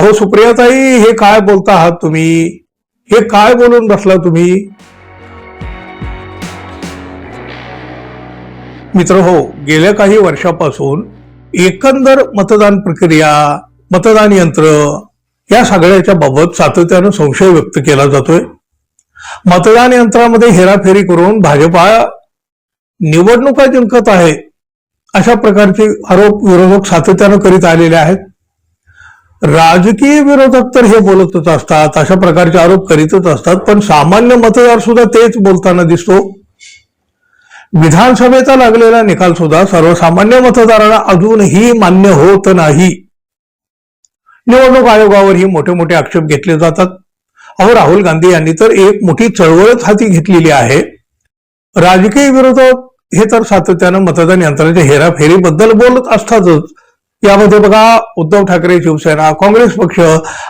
अहो सुप्रियाताई, हे काय बोलता आहात तुम्ही? हे काय बोलून बसला तुम्ही? मित्र हो, गेल्या काही वर्षापासून एकंदर मतदान प्रक्रिया, मतदान यंत्र या सगळ्याच्या बाबत सातत्यानं संशय व्यक्त केला जातोय. मतदान यंत्रामध्ये हेराफेरी करून भाजपा निवडणुका जिंकत आहे अशा प्रकारचे आरोप विरोधक सातत्यानं करीत आलेले आहेत. राजकीय विरोधक तर हे बोलतच असतात, अशा प्रकारचे आरोप करीतच असतात, पण सामान्य मतदार सुद्धा तेच बोलताना दिसतो. विधानसभेचा लागलेला निकाल सुद्धा सर्वसामान्य मतदाराला अजूनही मान्य होत नाही. निवडणूक आयोगावरही मोठे मोठे आक्षेप घेतले जातात. अहो, राहुल गांधी यांनी तर एक मोठी चळवळच हाती घेतलेली आहे. राजकीय विरोधक हे तर सातत्यानं मतदान यंत्राच्या हेराफेरीबद्दल बोलत असतातच. यामध्ये बघा, उद्धव ठाकरे शिवसेना, काँग्रेस पक्ष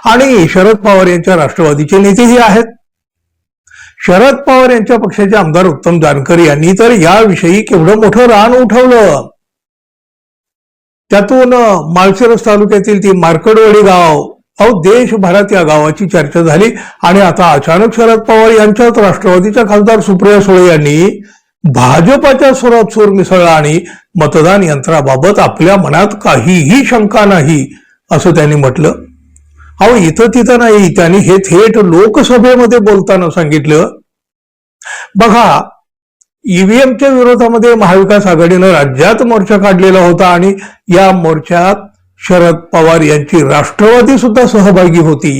आणि शरद पवार यांच्या राष्ट्रवादीचे नेतेही आहेत. शरद पवार यांच्या पक्षाचे आमदार उत्तम जानकर यांनी तर याविषयी केवढं मोठं रान उठवलं. त्यातून माळशिरस तालुक्यातील ती मार्कडवाडी गाव, अहो देशभरात या गावाची चर्चा झाली. आणि आता अचानक शरद पवार यांच्याच राष्ट्रवादीच्या खासदार सुप्रिया सुळे यांनी भाजपाच्या सुरात सूर मिसळला आणि मतदान यंत्राबाबत आपल्या मनात काहीही शंका नाही असं त्यांनी म्हटलं. अहो, इथं तिथं नाही, त्यांनी हे थेट लोकसभेमध्ये बोलताना सांगितलं. बघा, ईव्हीएमच्या विरोधामध्ये महाविकास आघाडीनं राज्यात मोर्चा काढलेला होता आणि या मोर्चात शरद पवार यांची राष्ट्रवादी सुद्धा सहभागी होती.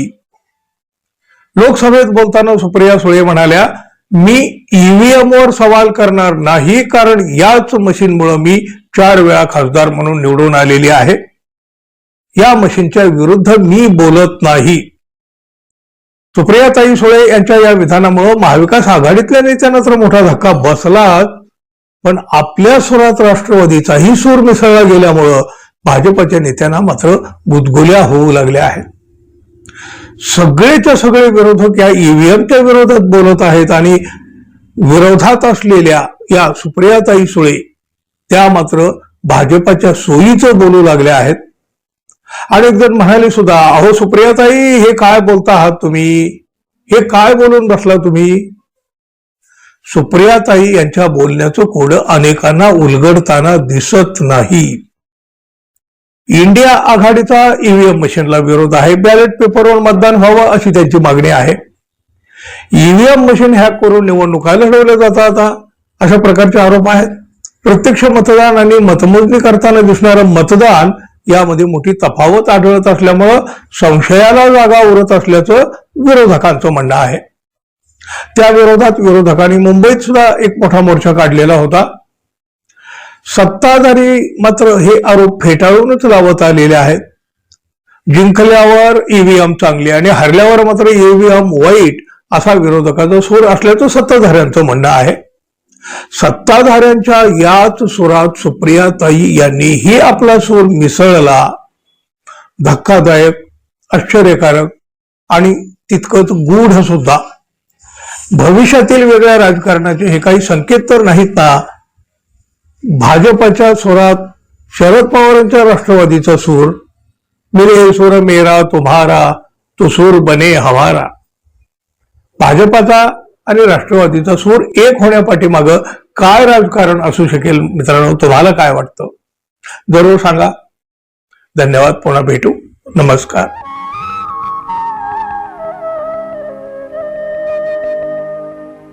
लोकसभेत बोलताना सुप्रिया सुळे म्हणाल्या, मी ईव्हीएमवर सवाल करणार नाही, कारण याच मशीनमुळे मी 4 वेळा खासदार म्हणून निवडून आलेली आहे. या मशीनच्या विरुद्ध मी बोलत नाही. सुप्रियाताई सुळे यांच्या या विधानामुळे महाविकास आघाडीतल्या नेत्यांना तर मोठा धक्का बसलाच, पण आपल्या सुरात राष्ट्रवादीचाही सूर मिसळला गेल्यामुळं भाजपच्या नेत्यांना मात्र गुदगुल्या होऊ लागल्या आहेत. सगळेच्या सगळे विरोधक या ईव्हीएमच्या विरोधात बोलत आहेत आणि विरोधात असलेल्या या सुप्रियाताई सुळे त्या मात्र भाजपच्या सोयीचं बोलू लागल्या आहेत. आणि एक जण म्हणाले सुद्धा, अहो सुप्रियाताई, हे काय बोलता आहात तुम्ही? हे काय बोलून बसला तुम्ही? सुप्रियाताई यांच्या बोलण्याचं कोडं अनेकांना उलगडताना दिसत नाही. इंडिया आघाडीचा ईव्हीएम मशीनला विरोध आहे. बॅलेट पेपरवर मतदान व्हावं अशी त्यांची मागणी आहे. ईव्हीएम मशीन हॅक करून निवडणुका लढवल्या जातात अशा प्रकारचे आरोप आहेत. प्रत्यक्ष मतदान आणि मतमोजणी करताना दिसणारं मतदान यामध्ये मोठी तफावत आढळत असल्यामुळं संशयाला जागा उरत असल्याचं विरोधकांचं म्हणणं आहे. त्या विरोधात विरोधकांनी मुंबईत सुद्धा एक मोठा मोर्चा काढलेला होता. सत्ताधारी मात्र हे आरोप फेटाळूनच लावत आलेले आहेत. जिंकल्यावर ईव्हीएम चांगली आणि हरल्यावर मात्र ईव्हीएम वाईट असा विरोधकाचा सूर असल्याचं सत्ताधाऱ्यांचं म्हणणं आहे. सत्ताधाऱ्यांच्या याच सुरात सुप्रियाताई यांनीही आपला सूर मिसळला. धक्कादायक, आश्चर्यकारक आणि तितकंच गूढ सुद्धा. भविष्यातील वेगळ्या राजकारणाचे हे काही संकेत तर नाहीत ना? भाजपाच्या सुरात शरद पवारांच्या राष्ट्रवादीचा सूर, मेरे सूर मेरा तुम्हारा, तो सूर बने हमारा. भाजपाचा आणि राष्ट्रवादीचा सूर एक होण्यापाठीमागं काय राजकारण असू शकेल? मित्रांनो, तुम्हाला काय वाटतं? जरूर सांगा. धन्यवाद. पुन्हा भेटू. नमस्कार.